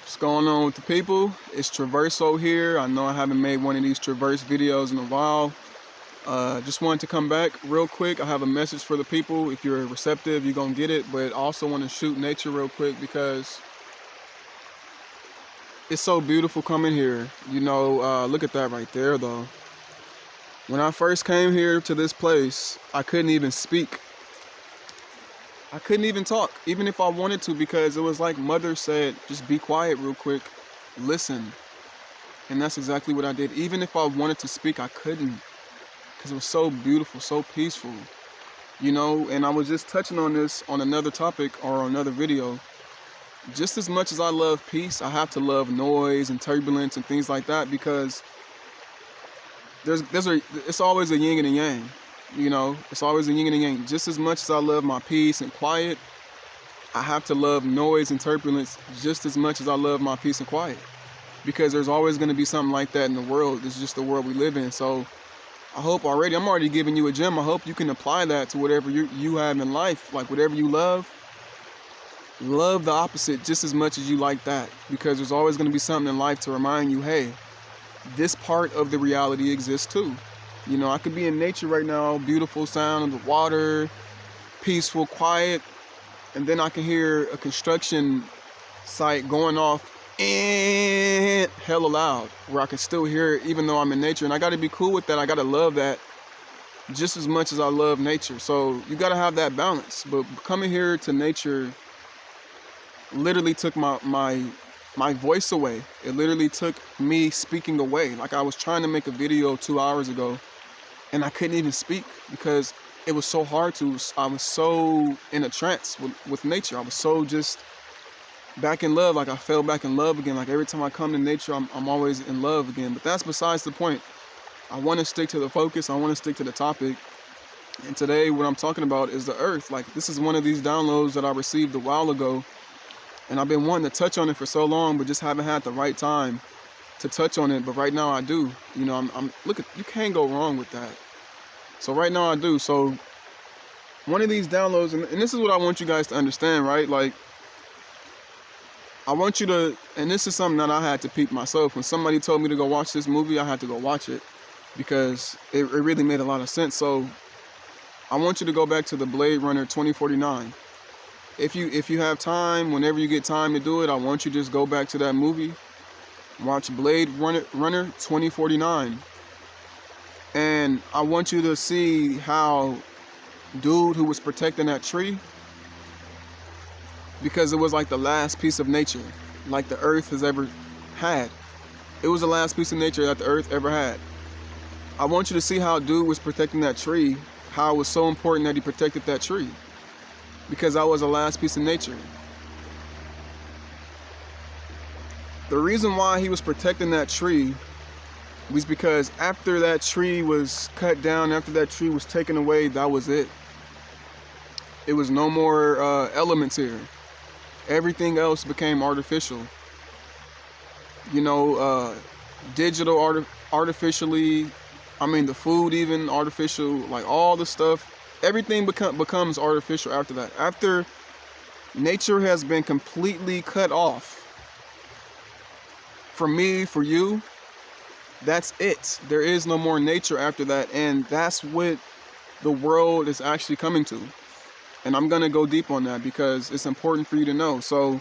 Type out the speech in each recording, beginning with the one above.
What's going on with the people? It's Traverso here. I know I haven't made one of these Traverse videos in a while. Just wanted to come back real quick. I have a message for the people. If you're receptive, you're going to get it. But I also want to shoot nature real quick because it's so beautiful coming here. Look at that right there, though. When I first came here to this place, I couldn't even speak. I couldn't even talk, even if I wanted to, because it was like Mother said, just be quiet real quick, listen. And that's exactly what I did. Even if I wanted to speak, I couldn't, because it was so beautiful, so peaceful, and I was just touching on this on another topic or another video. Just as much as I love peace, I have to love noise and turbulence and things like that, because it's always a yin and a yang. It's always a yin and a yang. Just as much as I love my peace and quiet, I have to love noise and turbulence just as much as I love my peace and quiet. Because there's always going to be something like that in the world. It's just the world we live in. So I'm already giving you a gem. I hope you can apply that to whatever you have in life. Like whatever you love the opposite just as much as you like that. Because there's always going to be something in life to remind you, hey, this part of the reality exists too. I could be in nature right now, beautiful sound of the water, peaceful, quiet, and then I can hear a construction site going off and hella loud, where I can still hear it even though I'm in nature. And I got to be cool with that. I got to love that just as much as I love nature. So you got to have that balance. But coming here to nature literally took my voice away. It literally took me speaking away. Like I was trying to make a video 2 hours ago, and I couldn't even speak because it was so hard to. I was so in a trance with nature. I was so just back in love. Like I fell back in love again. Like every time I come to nature, I'm always in love again. But that's besides the point. I want to stick to the focus. I want to stick to the topic. And today what I'm talking about is the earth. Like this is one of these downloads that I received a while ago. And I've been wanting to touch on it for so long, but just haven't had the right time to touch on it. But right now I do. Look, you can't go wrong with that. So right now I do. So one of these downloads, and this is what I want you guys to understand, right? Like I want you to, and this is something that I had to peep myself. When somebody told me to go watch this movie, I had to go watch it because it really made a lot of sense. So I want you to go back to the Blade Runner 2049. If you have time, whenever you get time to do it, I want you to just go back to that movie, watch Blade Runner 2049. And I want you to see how dude who was protecting that tree, because it was like the last piece of nature like the earth has ever had. It was the last piece of nature that the earth ever had. I want you to see how dude was protecting that tree, how it was so important that he protected that tree, because that was the last piece of nature. The reason why he was protecting that tree was because after that tree was cut down, after that tree was taken away, that was it. It was no more elements here. Everything else became artificial. Digital artificially. I mean, the food even artificial. Like all the stuff. Everything becomes artificial after that. After nature has been completely cut off. For me, for you, that's it. There is no more nature after that. And that's what the world is actually coming to. And I'm going to go deep on that because it's important for you to know. So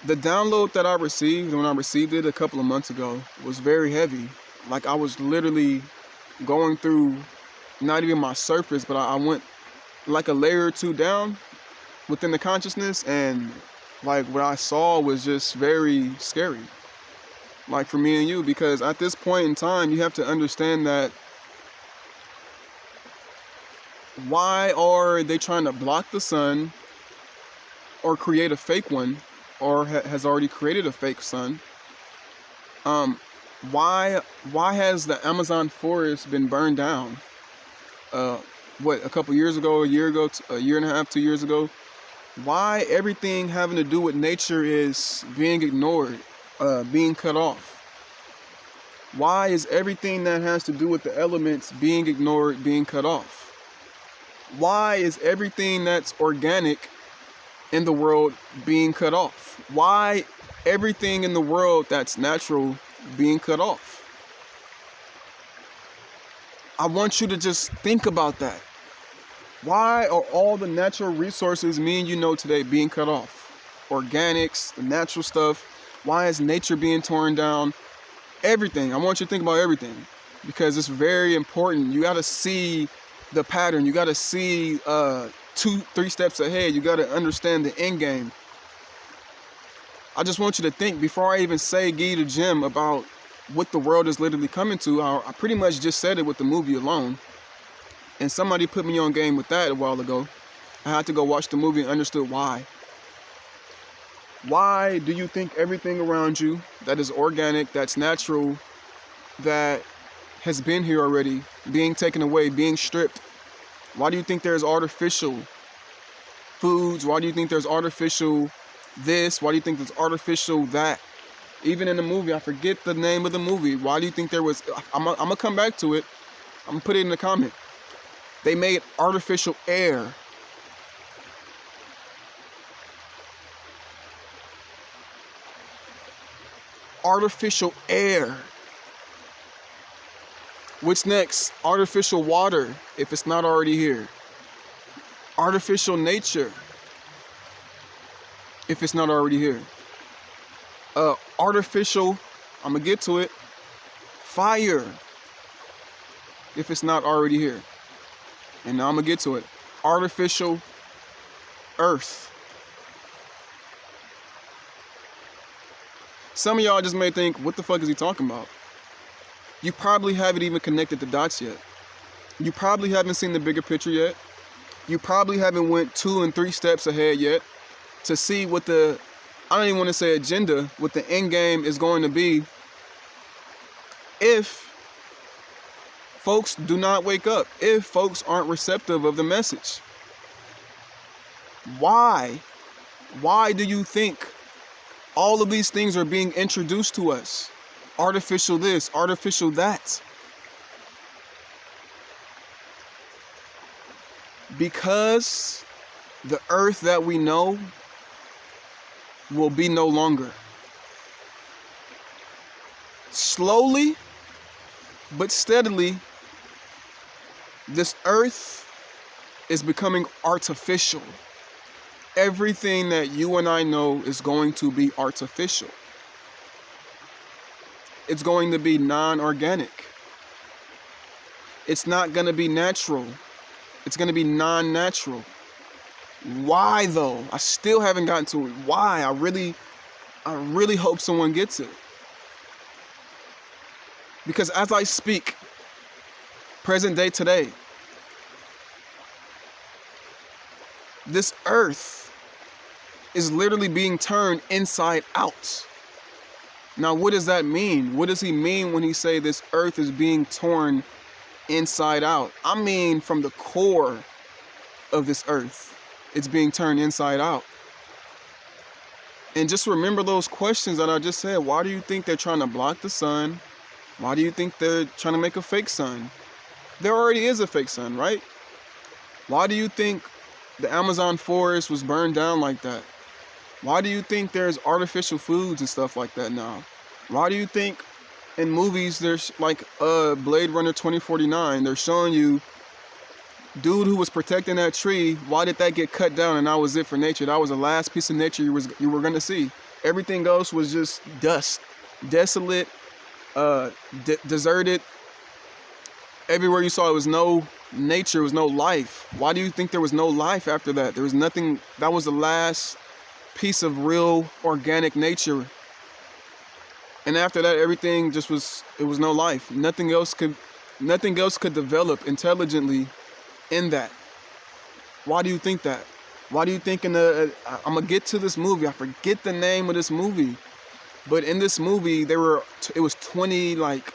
the download that I received when I received it a couple of months ago was very heavy. Like I was literally going through not even my surface, but I went like a layer or two down within the consciousness, and like what I saw was just very scary, like for me and you, because at this point in time you have to understand that why are they trying to block the sun or create a fake one, or has already created a fake sun? Why has the Amazon forest been burned down? A couple years ago, a year ago, a year and a half, 2 years ago? Why everything having to do with nature is being ignored, being cut off? Why is everything that has to do with the elements being ignored, being cut off? Why is everything that's organic in the world being cut off? Why everything in the world that's natural being cut off? I want you to just think about that. Why are all the natural resources me and you know today being cut off? Organics, the natural stuff. Why is nature being torn down? Everything. I want you to think about everything because it's very important. You got to see the pattern. You got to see 2-3 steps ahead. You got to understand the end game. I just want you to think before I even say give you the gem about what the world is literally coming to. I pretty much just said it with the movie alone. And somebody put me on game with that a while ago. I had to go watch the movie and understood why. Why do you think everything around you that is organic, that's natural, that has been here already, being taken away, being stripped? Why do you think there's artificial foods? Why do you think there's artificial this? Why do you think there's artificial that? Even in the movie, I forget the name of the movie. Why do you think there was... I'm going to come back to it. I'm going to put it in the comment. They made artificial air. Artificial air. What's next? Artificial water, if it's not already here. Artificial nature, if it's not already here. Artificial, I'm going to get to it, fire, if it's not already here. And now I'm going to get to it. Artificial earth. Some of y'all just may think, what the fuck is he talking about? You probably haven't even connected the dots yet. You probably haven't seen the bigger picture yet. You probably haven't went 2 and 3 steps ahead yet to see what the, I don't even want to say agenda, what the end game is going to be if folks do not wake up, if folks aren't receptive of the message. Why? Why do you think all of these things are being introduced to us? Artificial this, artificial that. Because the earth that we know will be no longer. Slowly but steadily, this earth is becoming artificial. Everything that you and I know is going to be artificial. It's going to be non-organic. It's not going to be natural. It's going to be non-natural. Why though? I still haven't gotten to it. Why? I really hope someone gets it. Because as I speak, present day today, this earth is literally being turned inside out. Now, what does that mean? What does he mean when he say this earth is being torn inside out? I mean, from the core of this earth, it's being turned inside out. And just remember those questions that I just said. Why do you think they're trying to block the sun? Why do you think they're trying to make a fake sun? There already is a fake sun, right? Why do you think the Amazon forest was burned down like that? Why do you think there's artificial foods and stuff like that now? Why do you think in movies there's like Blade Runner 2049, they're showing you dude who was protecting that tree, why did that get cut down and that was it for nature? That was the last piece of nature you were gonna see. Everything else was just dust, desolate, deserted. Everywhere you saw it was no nature, was no life. Why do you think there was no life after that? There was nothing. That was the last piece of real organic nature. And after that, everything just was, it was no life. Nothing else could develop intelligently in that. Why do you think that? Why do you think I'm gonna get to this movie. I forget the name of this movie. But in this movie, it was 20, like,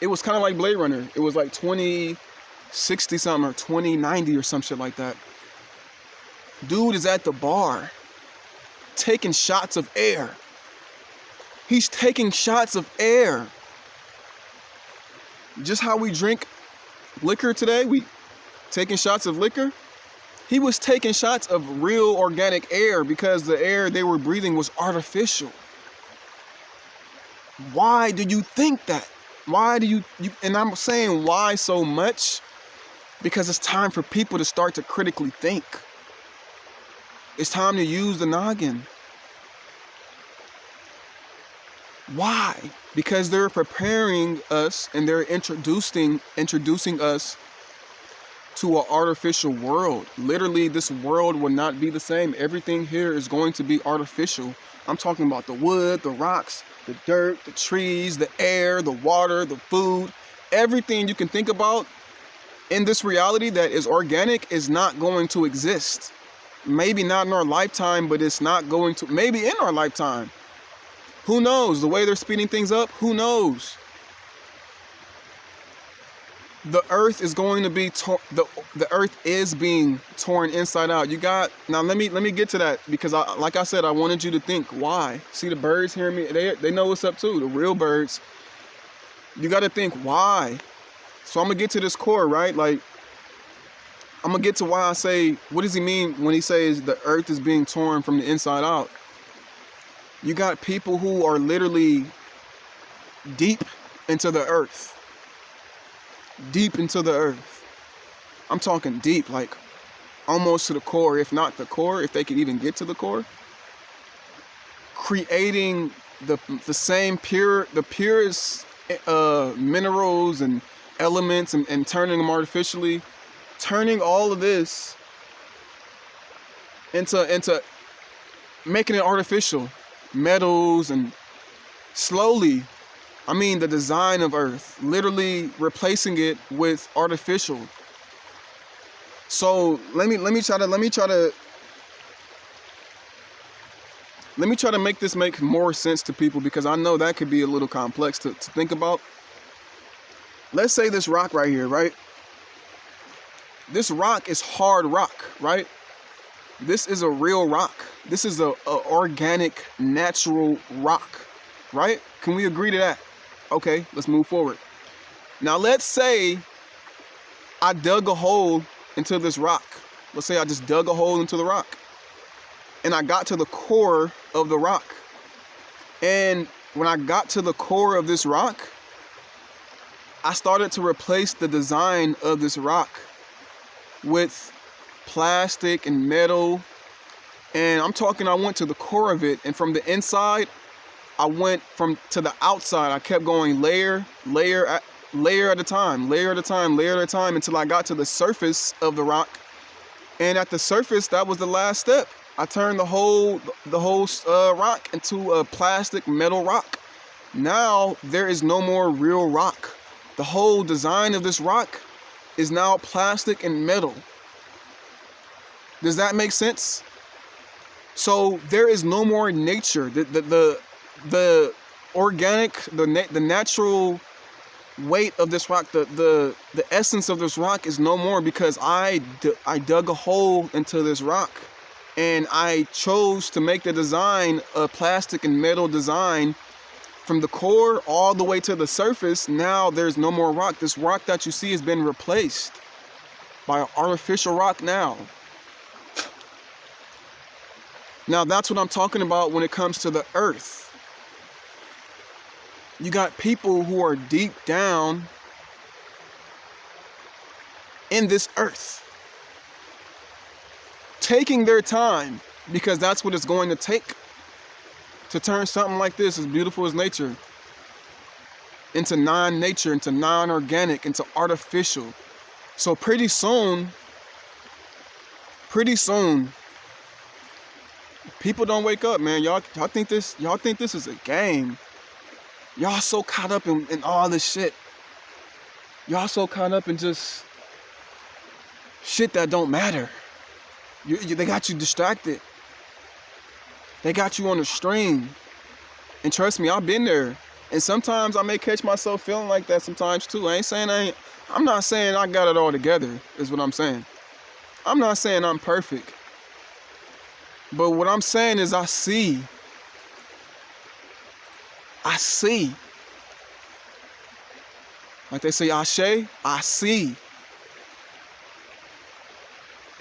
it was kind of like Blade Runner. It was like 2060 something or 2090 or some shit like that. Dude is at the bar taking shots of air. He's taking shots of air. Just how we drink liquor today, we taking shots of liquor. He was taking shots of real organic air because the air they were breathing was artificial. Why do you think that? Why do you and I'm saying why so much? Because it's time for people to start to critically think. It's time to use the noggin. Why? Because they're preparing us and they're introducing us to an artificial world. Literally, this world will not be the same. Everything here is going to be artificial. I'm talking about the wood, the rocks, the dirt, the trees, the air, the water, the food. Everything you can think about in this reality that is organic is not going to exist. Maybe not in our lifetime, but it's not going to, maybe in our lifetime. Who knows? The way they're speeding things up, who knows? The earth is going to be the earth is being torn inside out. You got now. Let me get to that because like I said, I wanted you to think why. See the birds hearing me? They know what's up too. The real birds. You got to think why. So I'm gonna get to this core, right? Like I'm gonna get to why I say what does he mean when he says the earth is being torn from the inside out? You got people who are literally deep into the earth. Deep into the earth. I'm talking deep, like almost to the core, if not the core, if they could even get to the core. Creating the purest minerals and elements and turning them artificially, turning all of this into making it artificial, metals and slowly. I mean, the design of Earth, literally replacing it with artificial. So let me try to make this make more sense to people because I know that could be a little complex to think about. Let's say this rock right here, right? This rock is hard rock, right? This is a real rock. This is a organic, natural rock, right? Can we agree to that? Okay, let's move forward. Now let's say I dug a hole into this rock. Let's say I just dug a hole into the rock and I got to the core of the rock. And when I got to the core of this rock, I started to replace the design of this rock with plastic and metal. And I'm talking, I went to the core of it, and from the inside, I went to the outside. I kept going layer at a time, until I got to the surface of the rock. And at the surface, that was the last step. I turned the whole rock into a plastic metal rock. Now there is no more real rock. The whole design of this rock is now plastic and metal. Does that make sense? So there is no more nature. The organic, the natural weight of this rock, the essence of this rock is no more because I dug a hole into this rock and I chose to make the design a plastic and metal design from the core all the way to the surface. Now there's no more rock. This rock that you see has been replaced by an artificial rock now. Now that's what I'm talking about when it comes to the earth. You got people who are deep down in this earth, taking their time, because that's what it's going to take to turn something like this, as beautiful as nature, into non-nature, into non-organic, into artificial. So pretty soon, people don't wake up, man. Y'all think this is a game. Y'all so caught up in all this shit. Y'all so caught up in just shit that don't matter. They got you distracted. They got you on a string. And trust me, I've been there. And sometimes I may catch myself feeling like that sometimes too. I'm not saying I got it all together, is what I'm saying. I'm not saying I'm perfect. But what I'm saying is I see. Like they say, Ashe, I see.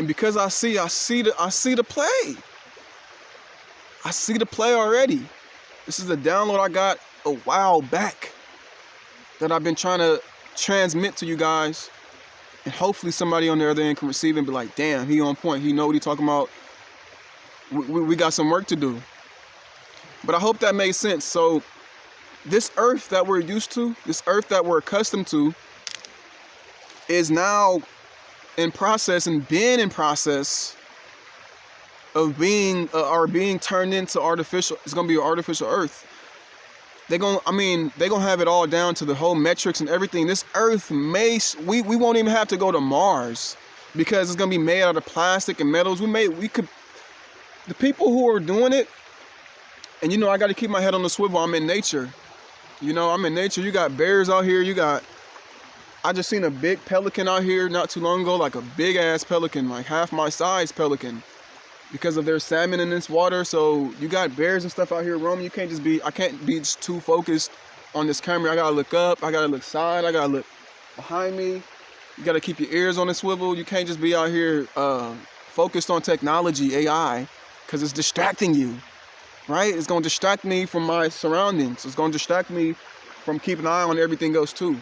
And because I see the play. I see the play already. This is a download I got a while back that I've been trying to transmit to you guys. And hopefully somebody on the other end can receive it and be like, damn, he on point. He know what he talking about. We got some work to do. But I hope that made sense. So this earth that we're used to, this earth that we're accustomed to, is now in process and been in process of being turned into artificial. It's gonna be an artificial earth. They're gonna have it all down to the whole metrics and everything. This earth we won't even have to go to Mars because it's gonna be made out of plastic and metals. The people who are doing it, and I got to keep my head on the swivel. I'm in nature. I'm in nature. You got bears out here. I just seen a big pelican out here not too long ago, like a big ass pelican, like half my size pelican, because of their salmon in this water. So you got bears and stuff out here roaming. I can't be just too focused on this camera. I gotta look up. I gotta look side. I gotta look behind me. You gotta keep your ears on the swivel. You can't just be out here focused on technology, AI, because it's distracting you. Right? It's going to distract me from my surroundings. It's going to distract me from keeping an eye on everything else too.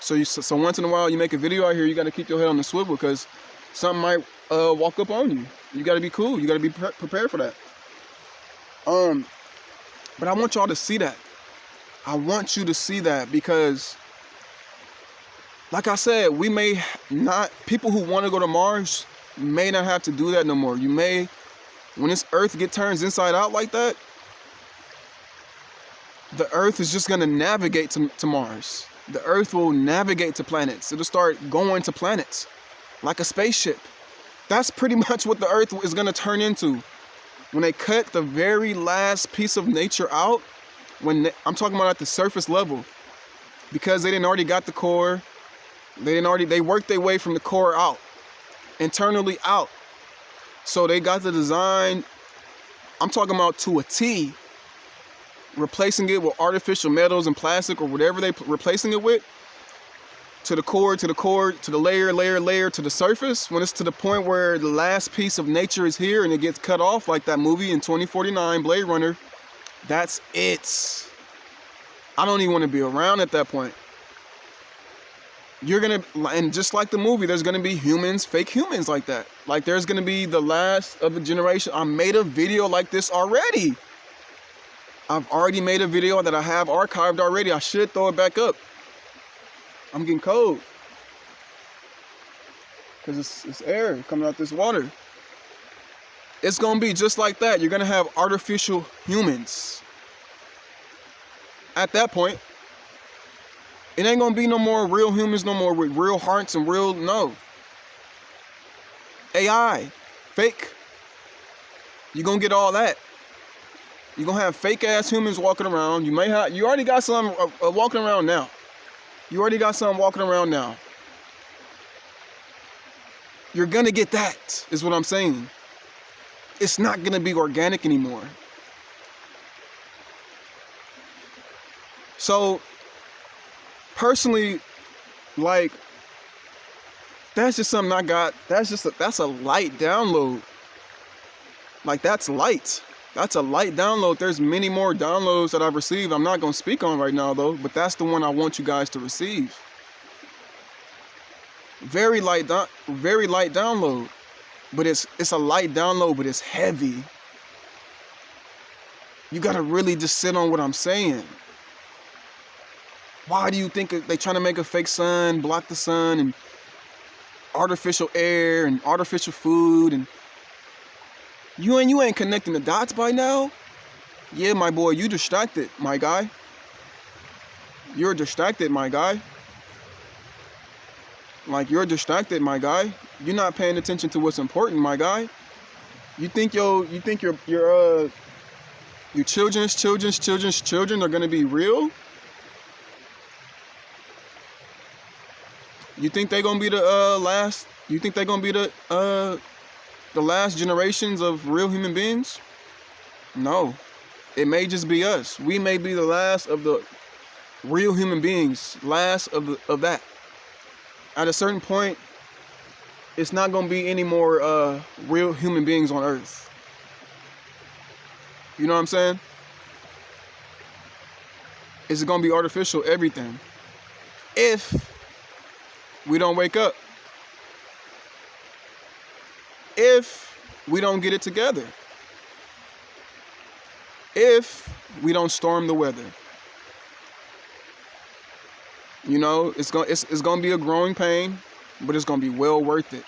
So once in a while you make a video out here, you got to keep your head on the swivel because something might walk up on you. You got to be cool. You got to be prepared for that. But I want y'all to see that. I want you to see that because, like I said, people who want to go to Mars may not have to do that no more. When this earth turns inside out like that, the earth is just going to navigate to Mars. The earth will navigate to planets. It'll start going to planets like a spaceship. That's pretty much what the earth is going to turn into. When they cut the very last piece of nature out, I'm talking about at the surface level, because they didn't already got the core. They worked their way from the core out, internally out. So they got the design, I'm talking about to a T, replacing it with artificial metals and plastic or whatever they replacing it with, to the core, to the layer, to the surface. When it's to the point where the last piece of nature is here and it gets cut off, like that movie in 2049, Blade Runner, that's it. I don't even want to be around at that point. And just like the movie, there's gonna be fake humans like that. Like there's gonna be the last of a generation. I made a video like this already. I've already made a video that I have archived already. I should throw it back up. I'm getting cold. Because it's air coming out this water. It's gonna be just like that. You're gonna have artificial humans. At that point, it ain't gonna be no more real humans, no more with real hearts and no. AI, fake. You're gonna get all that. You're gonna have fake ass humans walking around. You already got some walking around now. You're gonna get that, is what I'm saying. It's not gonna be organic anymore. So, personally, like, that's just something I got. That's a light download. Like, that's light. That's a light download. There's many more downloads that I've received. I'm not going to speak on right now though, but that's the one I want you guys to receive. Very light download. But it's a light download, but it's heavy. You got to really just sit on what I'm saying. Why do you think they trying to make a fake sun, block the sun, and artificial air and artificial food, and you ain't connecting the dots by now? Yeah, my boy, you distracted, my guy. You're distracted, my guy. Like, you're distracted, my guy. You're not paying attention to what's important, my guy. You think your children's children are gonna be real? You think they're gonna be the last? You think they're gonna be the last generations of real human beings? No, it may just be us. We may be the last of the real human beings, last of that. At a certain point, it's not gonna be any more real human beings on Earth. You know what I'm saying? It's gonna be artificial everything. If we don't wake up. If we don't get it together. If we don't storm the weather. You know, it's gonna be a growing pain, but it's gonna be well worth it.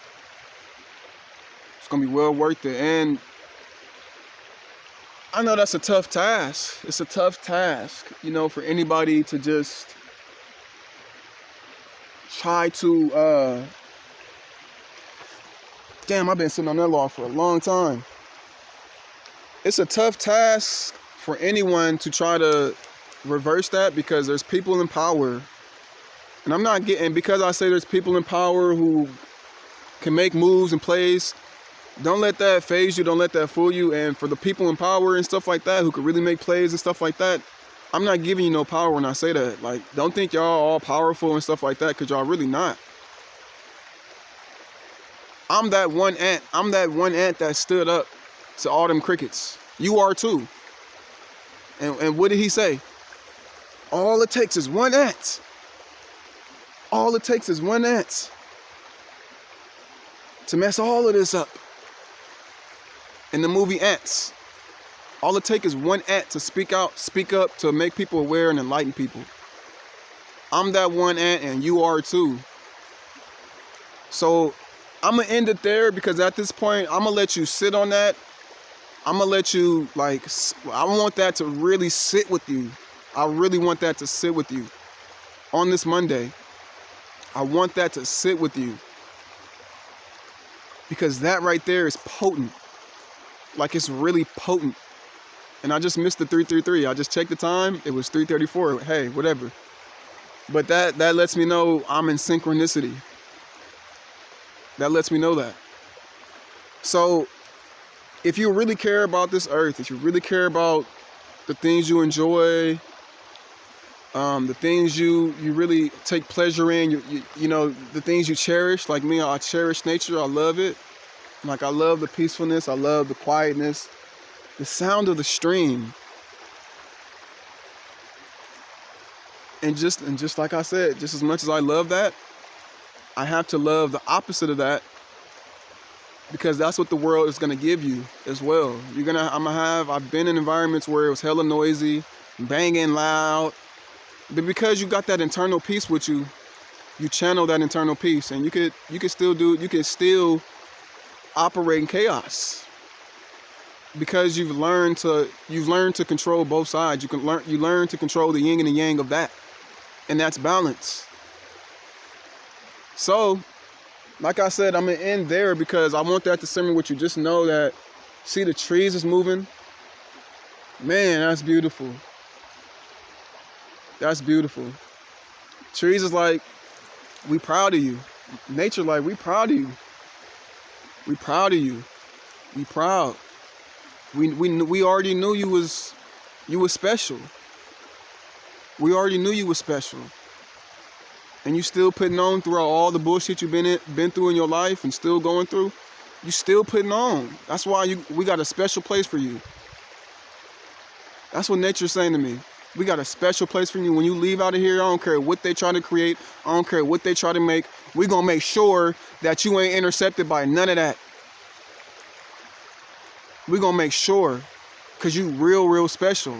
It's gonna be well worth it. And I know that's a tough task. It's a tough task, you know, for anybody to just try to damn, I've been sitting on that law for a long time. It's a tough task for anyone to try to reverse that, because there's people in power. And I'm not getting, because I say there's people in power who can make moves and plays, don't let that phase you, don't let that fool you. And for the people in power and stuff like that who could really make plays and stuff like that, I'm not giving you no power when I say that. Like, don't think y'all all powerful and stuff like that, because y'all really not. I'm that one ant. I'm that one ant that stood up to all them crickets. You are too. And what did he say? All it takes is one ant. All it takes is one ant to mess all of this up. In the movie Ants, all it takes is one ant to speak up, to make people aware and enlighten people. I'm that one ant, and you are too. So I'm gonna end it there, because at this point, I'm gonna let you sit on that. I'm gonna let you, like, I want that to really sit with you. I really want that to sit with you on this Monday. I want that to sit with you, because that right there is potent. Like, it's really potent. And I just missed the 3:33. I just checked the time. It was 3:34. Hey, whatever. But that lets me know I'm in synchronicity. That lets me know that. So if you really care about this earth, if you really care about the things you enjoy, the things you really take pleasure in, you know, the things you cherish, like me, I cherish nature. I love it. Like, I love the peacefulness. I love the quietness, the sound of the stream. And just like I said, just as much as I love that, I have to love the opposite of that, because that's what the world is gonna give you as well. I've been in environments where it was hella noisy, banging loud, but because you got that internal peace with you, you channel that internal peace, and you could still operate in chaos, because you've learned to control both sides. You learn to control the yin and the yang of that, and that's balance. So, like I said, I'm gonna end there, because I want that to simmer with you. Just know that, see, the trees is moving. Man, that's beautiful. That's beautiful. Trees is like, we proud of you. Nature like, we proud of you. We proud of you. We proud. We already knew you was special. We already knew you was special. And you still putting on throughout all the bullshit you've been through in your life and still going through. You still putting on. That's why we got a special place for you. That's what nature's saying to me. We got a special place for you. When you leave out of here, I don't care what they try to create. I don't care what they try to make. We're going to make sure that you ain't intercepted by none of that. We're going to make sure, because you real special.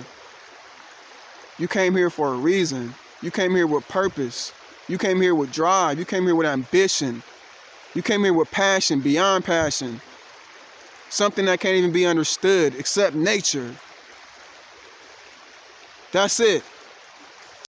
You came here for a reason. You came here with purpose. You came here with drive. You came here with ambition. You came here with passion, beyond passion. Something that can't even be understood except nature. That's it.